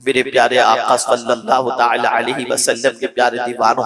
میرے پیارے آقا صلی اللہ تعالی علیہ وسلم کے پیارے دیوانوں،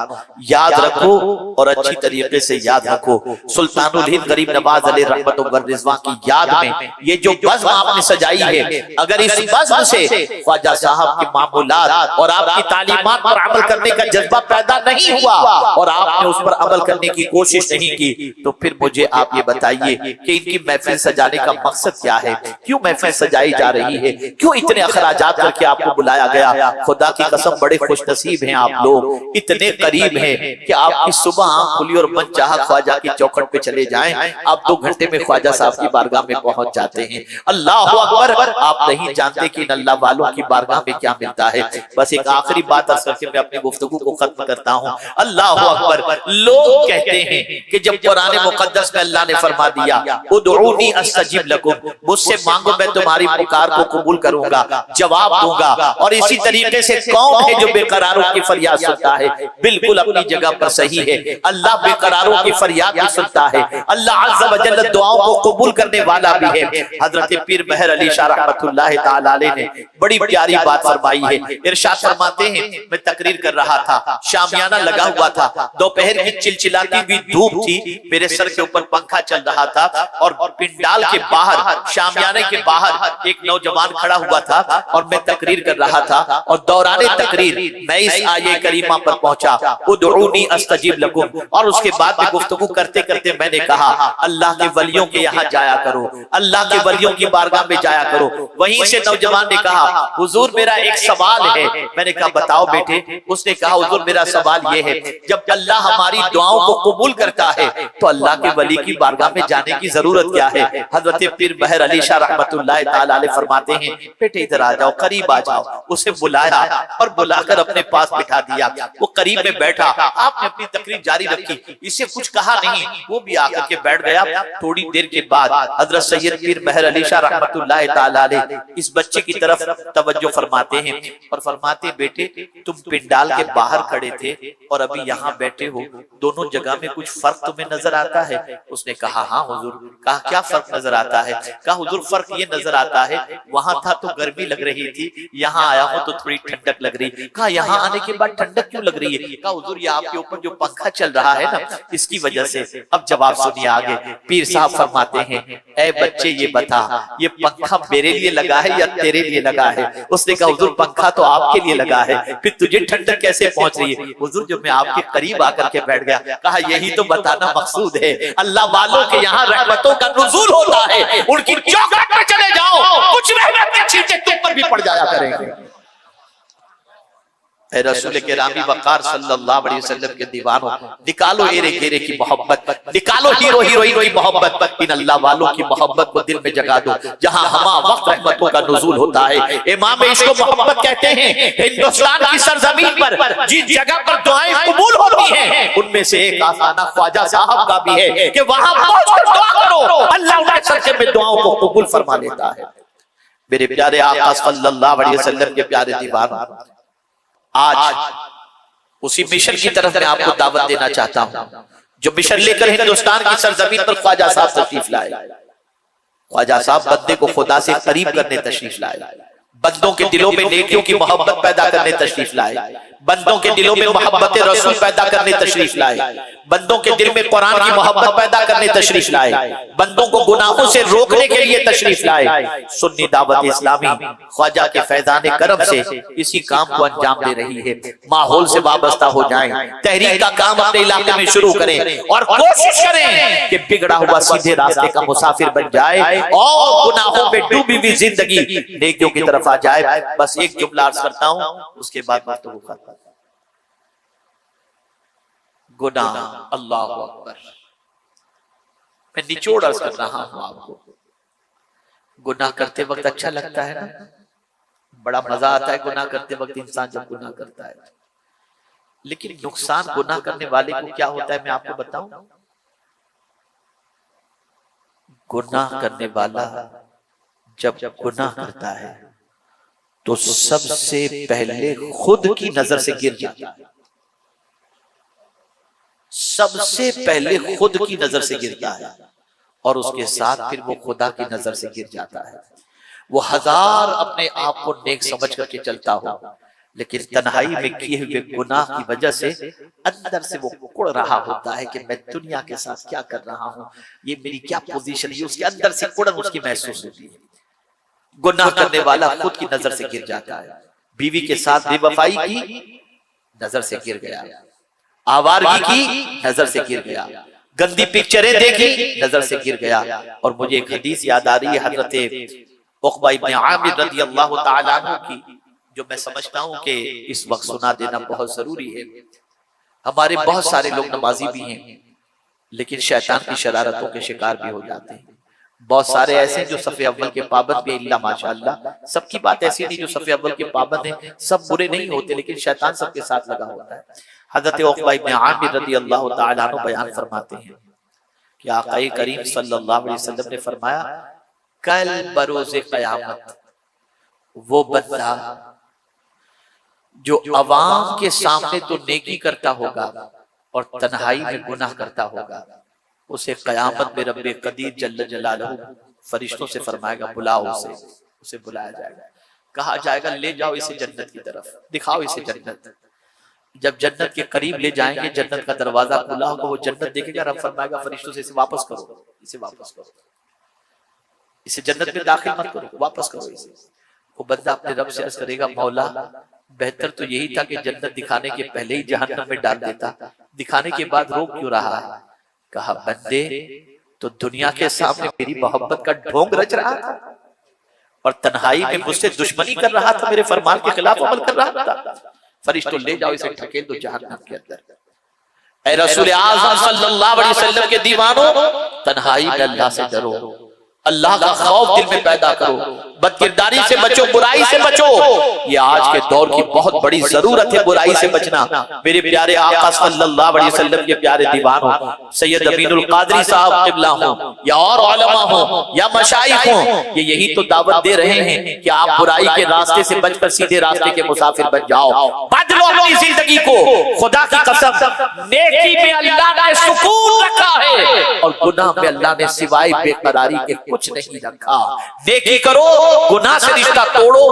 یاد رکھو اور اچھی طریقے سے یاد رکھو، سلطان الہند غریب نواز علیہ رحمت و رضوان کی یاد میں یہ جو بزم آپ نے سجائی ہے، اگر اس بزم سے خواجہ صاحب کے معمولات اور آپ کی تعلیمات پر عمل کرنے کا جذبہ پیدا نہیں ہوا اور آپ نے اس پر عمل کرنے کی کوشش نہیں کی، تو پھر مجھے آپ یہ بتائیے کہ ان کی محفل سجانے کا مقصد کیا ہے؟ کیوں محفل سجائی جا رہی ہے؟ کیوں اتنے اخراجات کر کے آپ کو بلایا گیا؟ خدا کی قسم بڑے خوش نصیب ہیں آپ لوگ، اتنے قریب ہیں کہ آپ کی صبح آنکھ کھلی اور من چاہا خواجہ کی چوکھٹ پہ چلے جائیں، آپ 2 گھنٹے میں خواجہ صاحب کی بارگاہ میں پہنچ جاتے ہیں۔ اللہ اکبر! آپ نہیں جانتے کہ ان اللہ والوں کی بارگاہ میں کیا ملتا ہے۔ بس ایک آخری بات عرض کر کے میں اپنی گفتگو کو ختم کرتا ہوں۔ اللہ اکبر! لوگ کہتے ہیں کہ جب قرآن مقدس میں اللہ نے فرما دیا ادعونی استجب لکم، مجھ سے مانگو میں تمہاری پکار کو قبول کروں گا، جواب دوں گا، اور اسی طریقے سے کون ہے جو بے قراروں کی فریاد سنتا ہے؟ بالکل اپنی جگہ پر صحیح ہے، اللہ بے قراروں کی فریاد بھی سنتا ہے، اللہ عز و جل دعاؤں کو قبول کرنے والا بھی ہے۔ حضرت پیر مہر علی شاہ رحمت اللہ تعالی علیہ نے بڑی پیاری بات فرمائی ہے، ارشاد فرماتے ہیں، میں تقریر کر رہا تھا، شامیانہ لگا ہوا تھا، دوپہر کی چلچلاتی بھی دھوپ تھی، میرے سر کے اوپر پنکھا چل رہا تھا اور پنڈال کے باہر، شامیانے کے باہر ایک نوجوان کھڑا ہوا تھا اور میں تقریر کر رہا تھا، اور دوران تقریر میں اس آیے کریمہ پر پہنچا ادعونی استجب لکم، اور اس کے بعد میں گفتگو کرتے کرتے میں نے کہا اللہ کے ولیوں کے یہاں جایا کرو، اللہ کے ولیوں کی بارگاہ میں جایا کرو۔ وہیں سے نوجوان نے کہا حضور میرا ایک سوال ہے۔ میں نے کہا بتاؤ بیٹے۔ اس نے کہا حضور میرا سوال یہ ہے، جب اللہ ہماری دعاؤں کو قبول کرتا ہے تو اللہ کے ولی کی بارگاہ میں جانے کی ضرورت کیا ہے؟ حضرت پیر مہر علی شاہ رحمت اللہ تعالی علیہ فرماتے ہیں بیٹے ادھر آ جاؤ، قریب آ جاؤ۔ اسے بلایا اور بلا کر اپنے پاس بٹھا دیا، وہ قریب میں بیٹھا، آپ نے اپنی تقریر جاری رکھی، اسے کچھ کہا نہیں، وہ بھی آ کر کے بیٹھ گیا۔ تھوڑی دیر کے بعد حضرت سید پیر مہر علی شاہ رحمت اللہ تعالی علیہ اس بچے کی طرف توجہ فرماتے ہیں اور فرماتے ہیں بیٹے تم پنڈال کے باہر کھڑے تھے اور ابھی یہاں بیٹھے ہو، دونوں جگہ میں کچھ فرق تمہیں نظر آتا ہے؟ اس نے کہا ہاں حضور۔ کہا کیا فرق نظر آتا ہے؟ کہا حضور فرق یہ نظر آتا ہے وہاں تھا تو گرمی لگ رہی تھی، یہاں آیا ہوں تو تھوڑی ٹھنڈک لگ رہی۔ کہا یہاں آنے کے بعد ٹھنڈک کیوں لگ رہی ہے؟ کہا حضور یہ آپ کے اوپر جو پنکھا چل رہا ہے نا اس کی وجہ سے۔ اب جواب سنیے آگے، پیر صاحب فرماتے ہیں اے بچے یہ بتا یہ پنکھا میرے لیے لگا ہے یا تیرے لیے لگا ہے؟ اس نے کہا حضور پنکھا تو آپ کے لیے لگا ہے، پھر تجھے ٹھنڈک کیسے پہنچ رہی ہے؟ حضور جو میں آپ کے قریب آ کر کے بیٹھ گیا۔ کہا یہی تو بتانا مقصود ہے، اللہ والوں کے یہاں رحمتوں کا نزول ہوتا ہے، ان کی چوکھٹ پہ چلے جاؤ کچھ رحمت کے چھینٹے تم پر بھی پڑ جایا کریں گے۔ اے رسول کرامی وقار صلی اللہ علیہ وسلم کے دیوانوں، نکالو ایرے گیرے کی محبت، نکالو ہیرو ہیروئن کی محبت، ان اللہ والوں کی محبت کو دل میں جگا دو جہاں ہما وقت رحمتوں کا نزول ہوتا ہے۔ امام عشق و محبت کہتے ہیں ہندوستان کی سرزمین پر جس جگہ پر دعائیں قبول ہوتی ہیں ان میں سے ایک آسانہ خواجہ صاحب کا بھی ہے کہ وہاں پہنچ کر دعا کرو، اللہ ان کے صدقے میں دعاؤں کو قبول فرما لیتا ہے۔ میرے پیارے آقا صلی اللہ علیہ وسلم کے پیارے دیوانوں، آج اسی مشن کی طرف میں آپ کو دعوت دینا چاہتا ہوں جو مشن لے کر ہندوستان کی سرزمین پر خواجہ صاحب تشریف لائے۔ خواجہ صاحب بندے کو خدا سے قریب کرنے تشریف لائے، بندوں کے دلوں میں نیکیوں کی محبت پیدا کرنے تشریف لائے، بندوں کے دلوں میں محبت رسول پیدا کرنے تشریف لائے، بندوں کے دل میں قرآن کی محبت پیدا کرنے تشریف لائے، بندوں کو گناہوں سے روکنے کے لیے تشریف لائے۔ سنی دعوت اسلامی خواجہ کے فیضان کرم سے اسی کام کو انجام دے رہی ہے۔ ماحول سے وابستہ ہو جائیں، تحریک کا کام اپنے علاقے میں شروع کریں اور کوشش کریں کہ بگڑا ہوا سیدھے راستے کا مسافر بن جائے اور گناہوں میں ڈوبی ہوئی زندگی نیکیوں کی طرف آ جائے۔ بس ایک جملہ عرض کرتا ہوں اس کے بعد گفتگو ختم۔ گناہ، اللہ اکبر، میں نچوڑ عرض کر رہا ہوں آپ کو، گناہ کرتے وقت اچھا لگتا ہے نا، بڑا مزہ آتا ہے گناہ کرتے وقت انسان جب گناہ کرتا ہے، لیکن نقصان گناہ کرنے والے کو کیا ہوتا ہے میں آپ کو بتاؤں؟ گناہ کرنے والا جب گناہ کرتا ہے تو سب سے پہلے خود کی نظر سے گر جاتا ہے، سب سے پہلے خود کی نظر سے گرتا ہے اور اس کے ساتھ پھر وہ خدا کی نظر سے گر جاتا ہے۔ وہ ہزار اپنے آپ کو نیک سمجھ کر کے چلتا ہو، لیکن تنہائی میں کیے ہوئے گناہ کی وجہ سے اندر سے وہ کڑ رہا ہوتا ہے کہ میں دنیا کے ساتھ کیا کر رہا ہوں، یہ میری کیا پوزیشن ہے، اس کے اندر سے کڑن اس کی محسوس ہوتی ہے۔ گناہ کرنے والا خود کی نظر سے گر جاتا ہے، بیوی کے ساتھ بے وفائی کی نظر سے گر گیا، آوارگی کی نظر سے گر گیا، گندی پکچریں دیکھی نظر سے گر گیا۔ اور مجھے ایک حدیث یاد آ رہی ہے حضرت عقبہ ابن عامر رضی اللہ تعالیٰ عنہ کی، جو میں سمجھتا ہوں کہ اس وقت سنا دینا بہت ضروری ہے۔ ہمارے بہت سارے لوگ نمازی بھی ہیں لیکن شیطان کی شرارتوں کے شکار بھی ہو جاتے ہیں۔ بہت سارے ایسے ہیں جو صف اول کے پابند بھی، اللہ ماشاءاللہ سب کی بات ایسی نہیں جو صف اول کے پابند ہیں، سب برے نہیں ہوتے، لیکن شیطان سب کے ساتھ لگا ہوتا ہے۔ حضرت عقبہ ابن عامر رضی اللہ تعالیٰ عنہ بیان فرماتے ہیں کہ آقا کریم صلی اللہ علیہ وسلم نے فرمایا کل بروز قیامت وہ بندہ جو عوام کے سامنے تو نیکی کرتا ہوگا اور تنہائی میں گناہ کرتا ہوگا، اسے قیامت میں رب قدیر جل جلالہ فرشتوں سے فرمائے گا بلاؤ اسے بلایا جائے گا، کہا جائے گا لے جاؤ اسے جنت کی طرف، دکھاؤ اسے جنت۔ جب جنت کے قریب لے جائیں گے، جنت کا دروازہ کھلا ہوگا، وہ جنت دیکھے گا، رب فرمائے گا فرشتوں سے اسے واپس کرو، اسے واپس کرو، اسے جنت میں داخل مت کرو، واپس کرو اسے۔ وہ بندہ اپنے رب سے عرض کرے گا مولا بہتر تو یہی تھا کہ جنت دکھانے کے پہلے ہی جہنم میں ڈال دیتا، دکھانے کے بعد روک کیوں رہا ہے؟ کہا بندے تو دنیا کے سامنے میری محبت کا ڈھونگ رچ رہا تھا اور تنہائی میں مجھ سے دشمنی کر رہا تھا، میرے فرمان کے خلاف عمل کر رہا تھا، فرشتوں لے جاؤ اسے ٹھکیل دو جہنم کے اندر۔ اے رسول اعظم صلی اللہ علیہ وسلم کے دیوانوں، تنہائی میں اللہ سے ڈرو، اللہ کا خوف دل میں پیدا کرو، بد کرداری سے بچو، برائی سے بچو۔ یہ آج کے دور کی بہت بڑی ضرورت ہے، برائی سے بچنا۔ میرے پیارے آقا صلی اللہ علیہ وسلم کے پیارے دیوانوں، سید امین القادری صاحب قبلہ ہوں یا اور علماء ہوں یا مشائخ ہوں، یہ یہی تو دعوت دے رہے ہیں کہ آپ برائی کے راستے سے بچ کر سیدھے راستے کے مسافر بن جاؤ، بدلو اپنی زندگی کو۔ خدا کی قسم نیکی میں اللہ نے سکون رکھا ہے اور گناہ میں اللہ نے سوائے بے قراری کے کچھ نہیں رکھا۔ نیکی کرو، گناہ سے رشتہ توڑو۔